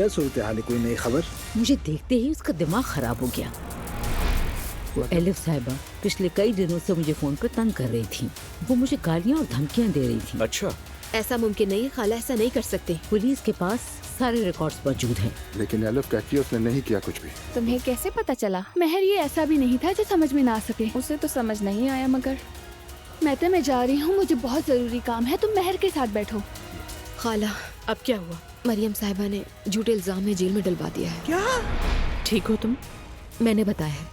क्या सूरत हाल है? कोई नई खबर? मुझे देखते ही उसका दिमाग खराब हो गया। वो एलिफ साहिबा पिछले कई दिनों से मुझे फोन पर तंग कर रही थी। वो मुझे गालियां और धमकियां दे रही थी। अच्छा, ऐसा मुमकिन नहीं है खाला, ऐसा नहीं कर सकते। पुलिस के पास सारे रिकॉर्ड्स मौजूद हैं। लेकिन एलिफ कहती है उसने नहीं किया कुछ भी। तुम्हें कैसे पता चला? महर ये ऐसा भी नहीं था जो समझ में ना सके। उसे तो समझ नहीं आया, मगर मैं जा रही हूँ, मुझे बहुत जरूरी काम है। तुम महर के साथ बैठो। खाला, अब क्या हुआ? मरियम साहिबा ने झूठे इल्जाम में जेल में डलवा दिया है। क्या? ठीक हो तुम? मैंने बताया है